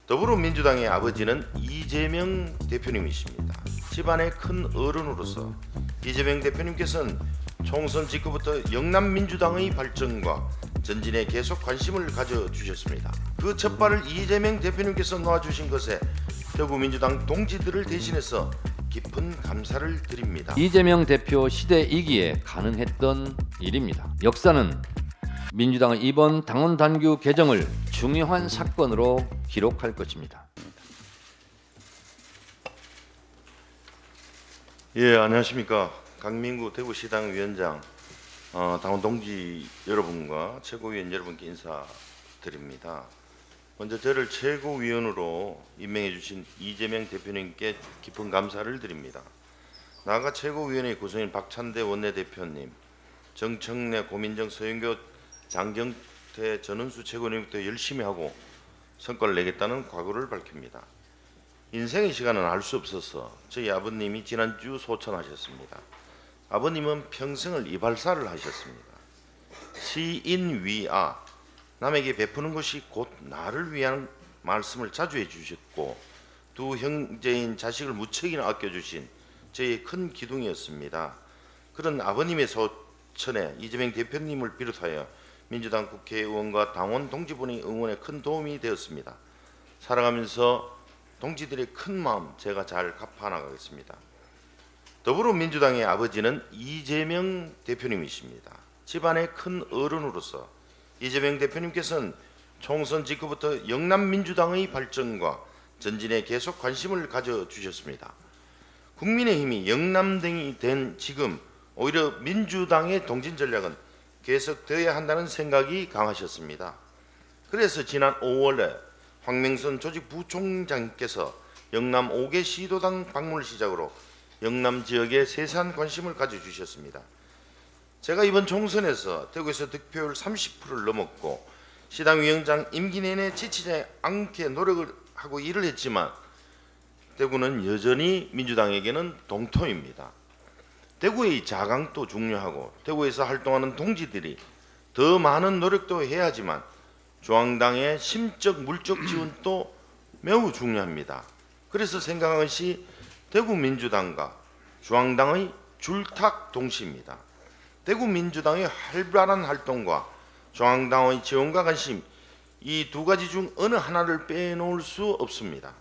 더불어민주당의 아버지는 이재명 대표님이십니다. 집안의 큰 어른으로서 이재명 대표님께서는 총선 직후부터 영남민주당의 발전과 전진에 계속 관심을 가져주셨습니다. 그 첫발을 이재명 대표님께서 놓아주신 것에 대구민주당 동지들을 대신해서 깊은 감사를 드립니다. 이재명 대표 시대이기에 가능했던 일입니다. 역사는 민주당의 이번 당원 당규 개정을 중요한 사건으로 기록할 것입니다. 예, 안녕하십니까. 강민구 대구시당 위원장, 당원 동지 여러분과 최고위원 여러분께 인사드립니다. 먼저 저를 최고위원으로 임명해 주신 이재명 대표님께 깊은 감사를 드립니다. 나아가 최고위원회 구성인 박찬대 원내대표님, 정청래, 고민정, 서영교, 장경태, 전은수 최고위원님부터 열심히 하고 성과를 내겠다는 각오를 밝힙니다. 인생의 시간은 알 수 없어서 저희 아버님이 지난주 소천하셨습니다. 아버님은 평생을 이발사를 하셨습니다. 시인위아, 남에게 베푸는 것이 곧 나를 위한 말씀을 자주 해주셨고 두 형제인 자식을 무척이나 아껴주신 저의 큰 기둥이었습니다. 그런 아버님의 소천에 이재명 대표님을 비롯하여 민주당 국회의원과 당원 동지분의 응원에 큰 도움이 되었습니다. 살아가면서 동지들의 큰 마음 제가 잘 갚아나가겠습니다. 더불어민주당의 아버지는 이재명 대표님이십니다. 집안의 큰 어른으로서 이재명 대표님께서는 총선 직후부터 영남민주당의 발전과 전진에 계속 관심을 가져주셨습니다. 국민의힘이 영남당이 된 지금 오히려 민주당의 동진 전략은 계속되어야 한다는 생각이 강하셨습니다. 그래서 지난 5월에 황명선 조직부총장께서 영남 5개 시도당 방문을 시작으로 영남 지역에 세세한 관심을 가져주셨습니다. 제가 이번 총선에서 대구에서 득표율 30%를 넘었고 시당위원장 임기 내내 지치지 않게 노력을 하고 일을 했지만 대구는 여전히 민주당에게는 동토입니다. 대구의 자강도 중요하고 대구에서 활동하는 동지들이 더 많은 노력도 해야 하지만 중앙당의 심적 물적 지원도 매우 중요합니다. 그래서 생각한 것이 대구민주당과 중앙당의 줄탁 동시입니다. 대구민주당의 활발한 활동과 중앙당의 지원과 관심, 이 두 가지 중 어느 하나를 빼놓을 수 없습니다.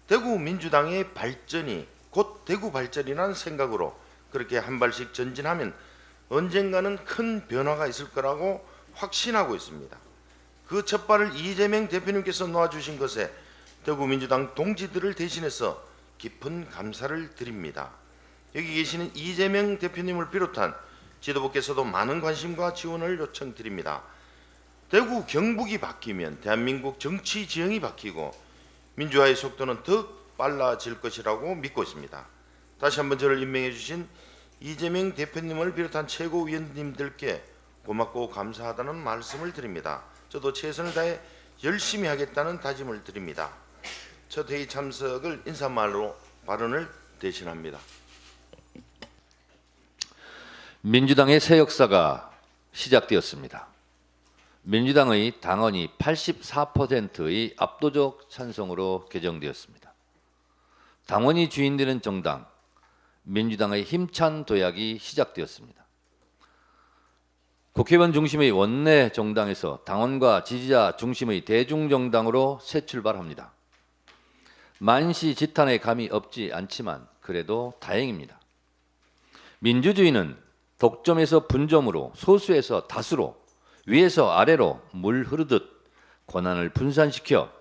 대구민주당의 발전이 곧 대구 발전이라는 생각으로 그렇게 한 발씩 전진하면 언젠가는 큰 변화가 있을 거라고 확신하고 있습니다. 그 첫발을 이재명 대표님께서 놓아주신 것에 대구민주당 동지들을 대신해서 깊은 감사를 드립니다. 여기 계시는 이재명 대표님을 비롯한 지도부께서도 많은 관심과 지원을 요청드립니다. 대구 경북이 바뀌면 대한민국 정치 지형이 바뀌고 민주화의 속도는 더 빨라질 것이라고 믿고 있습니다. 다시 한번 저를 임명해 주신 이재명 대표님을 비롯한 최고위원님들께 고맙고 감사하다는 말씀을 드립니다. 저도 최선을 다해 열심히 하겠다는 다짐을 드립니다. 첫 회의 참석을 인사말로 발언을 대신합니다. 민주당의 새 역사가 시작되었습니다. 민주당의 당원이 84%의 압도적 찬성으로 개정되었습니다. 당원이 주인되는 정당, 민주당의 힘찬 도약이 시작되었습니다. 국회의원 중심의 원내 정당에서 당원과 지지자 중심의 대중정당으로 새 출발합니다. 만시지탄의 감이 없지 않지만 그래도 다행입니다. 민주주의는 독점에서 분점으로, 소수에서 다수로, 위에서 아래로 물 흐르듯 권한을 분산시켜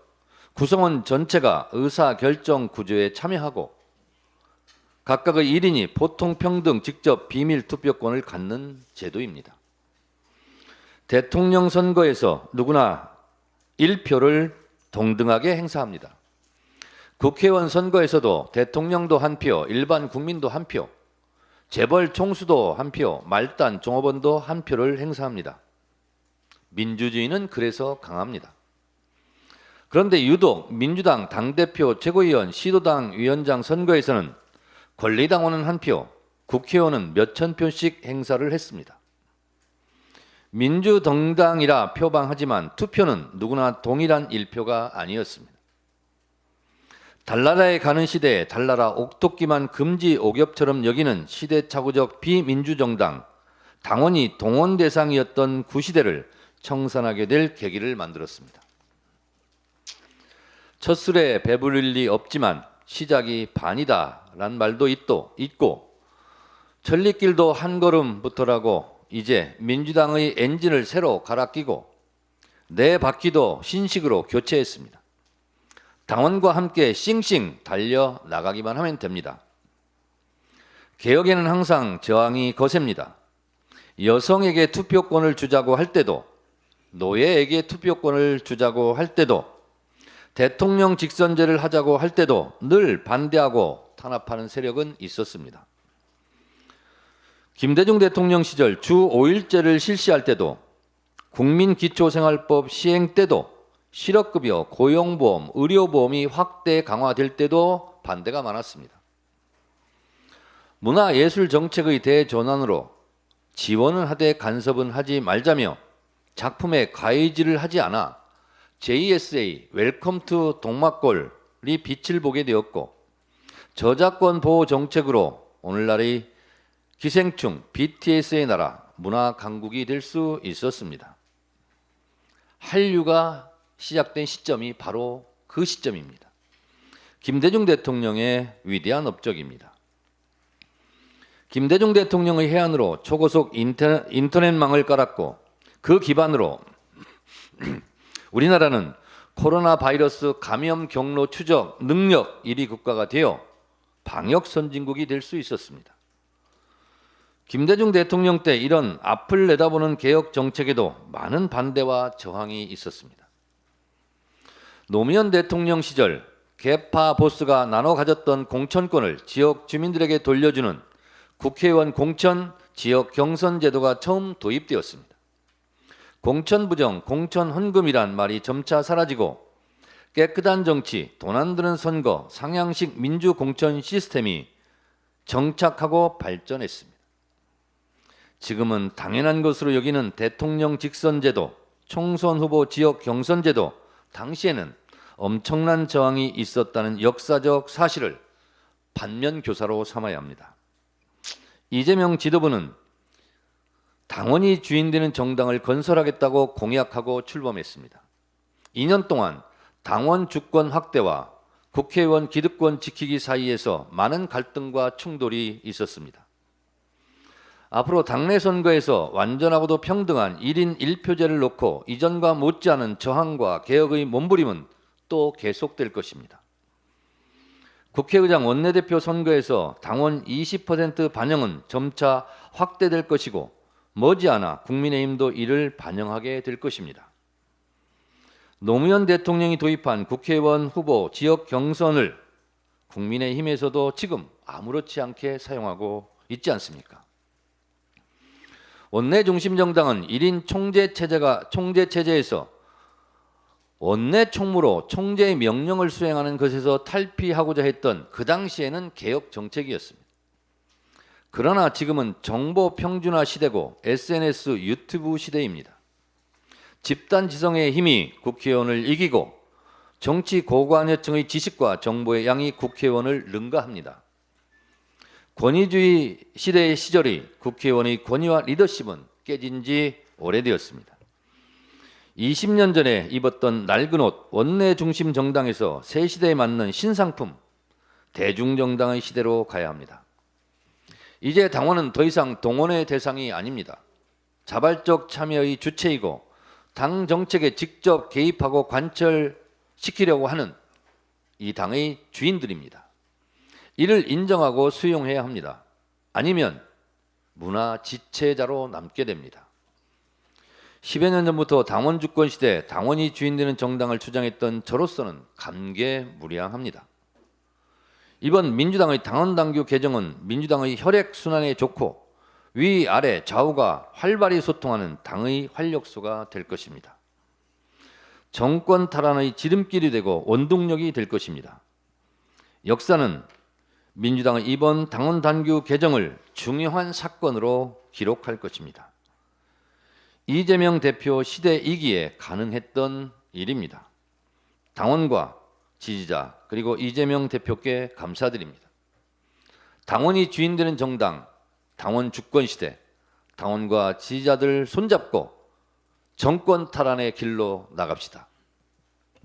구성원 전체가 의사결정 구조에 참여하고 각각의 1인이 보통평등 직접 비밀투표권을 갖는 제도입니다. 대통령 선거에서 누구나 1표를 동등하게 행사합니다. 국회의원 선거에서도 대통령도 한 표, 일반 국민도 한 표, 재벌 총수도 한 표, 말단 종업원도 한 표를 행사합니다. 민주주의는 그래서 강합니다. 그런데 유독 민주당 당대표, 최고위원, 시도당 위원장 선거에서는 권리당원은 한 표, 국회의원은 몇천 표씩 행사를 했습니다. 민주정당이라 표방하지만 투표는 누구나 동일한 1표가 아니었습니다. 달나라에 가는 시대에 달나라 옥토끼만 금지 옥엽처럼 여기는 시대착오적 비민주정당, 당원이 동원 대상이었던 구시대를 청산하게 될 계기를 만들었습니다. 첫 술에 배부를 리 없지만 시작이 반이다란 말도 있고 천리길도 한 걸음부터라고 이제 민주당의 엔진을 새로 갈아 끼고 네 바퀴도 신식으로 교체했습니다. 당원과 함께 싱싱 달려 나가기만 하면 됩니다. 개혁에는 항상 저항이 거셉니다. 여성에게 투표권을 주자고 할 때도, 노예에게 투표권을 주자고 할 때도, 대통령 직선제를 하자고 할 때도 늘 반대하고 탄압하는 세력은 있었습니다. 김대중 대통령 시절 주 5일제를 실시할 때도, 국민기초생활법 시행 때도, 실업급여, 고용보험, 의료보험이 확대 강화될 때도 반대가 많았습니다. 문화예술정책의 대전환으로 지원은 하되 간섭은 하지 말자며 작품에 가해질을 하지 않아 JSA 웰컴 투 동막골이 빛을 보게 되었고, 저작권 보호 정책으로 오늘날의 기생충 BTS의 나라 문화 강국이 될 수 있었습니다. 한류가 시작된 시점이 바로 그 시점입니다. 김대중 대통령의 위대한 업적입니다. 김대중 대통령의 해안으로 초고속 인터넷망을 깔았고 그 기반으로 우리나라는 코로나 바이러스 감염 경로 추적 능력 1위 국가가 되어 방역 선진국이 될 수 있었습니다. 김대중 대통령 때 이런 앞을 내다보는 개혁 정책에도 많은 반대와 저항이 있었습니다. 노무현 대통령 시절 개파 보스가 나눠 가졌던 공천권을 지역 주민들에게 돌려주는 국회의원 공천 지역 경선 제도가 처음 도입되었습니다. 공천부정, 공천헌금이란 말이 점차 사라지고 깨끗한 정치, 돈 안 드는 선거, 상향식 민주공천 시스템이 정착하고 발전했습니다. 지금은 당연한 것으로 여기는 대통령 직선제도, 총선 후보 지역 경선제도, 당시에는 엄청난 저항이 있었다는 역사적 사실을 반면교사로 삼아야 합니다. 이재명 지도부는 당원이 주인되는 정당을 건설하겠다고 공약하고 출범했습니다. 2년 동안 당원 주권 확대와 국회의원 기득권 지키기 사이에서 많은 갈등과 충돌이 있었습니다. 앞으로 당내 선거에서 완전하고도 평등한 1인 1표제를 놓고 이전과 못지않은 저항과 개혁의 몸부림은 또 계속될 것입니다. 국회의장 원내대표 선거에서 당원 20% 반영은 점차 확대될 것이고 머지않아 국민의힘도 이를 반영하게 될 것입니다. 노무현 대통령이 도입한 국회의원 후보 지역 경선을 국민의힘에서도 지금 아무렇지 않게 사용하고 있지 않습니까? 원내 중심 정당은 1인 총재 체제에서 원내 총무로 총재의 명령을 수행하는 것에서 탈피하고자 했던 그 당시에는 개혁 정책이었습니다. 그러나 지금은 정보 평준화 시대고 SNS 유튜브 시대입니다. 집단 지성의 힘이 국회의원을 이기고 정치 고관여층의 지식과 정보의 양이 국회의원을 능가합니다. 권위주의 시대의 시절이 국회의원의 권위와 리더십은 깨진 지 오래되었습니다. 20년 전에 입었던 낡은 옷, 원내 중심 정당에서 새 시대에 맞는 신상품, 대중정당의 시대로 가야 합니다. 이제 당원은 더 이상 동원의 대상이 아닙니다. 자발적 참여의 주체이고 당 정책에 직접 개입하고 관철시키려고 하는 이 당의 주인들입니다. 이를 인정하고 수용해야 합니다. 아니면 문화 지체자로 남게 됩니다. 10여 년 전부터 당원 주권 시대, 당원이 주인되는 정당을 주장했던 저로서는 감개무량합니다. 이번 민주당의 당원 당규 개정은 민주당의 혈액순환에 좋고 위아래 좌우가 활발히 소통하는 당의 활력소가 될 것입니다. 정권 탈환의 지름길이 되고 원동력이 될 것입니다. 역사는 민주당의 이번 당원 당규 개정을 중요한 사건으로 기록할 것입니다. 이재명 대표 시대 이기에 가능했던 일입니다. 당원과 지지자 그리고 이재명 대표께 감사드립니다. 당원이 주인되는 정당, 당원 주권 시대, 당원과 지지자들 손잡고 정권 탈환의 길로 나갑시다.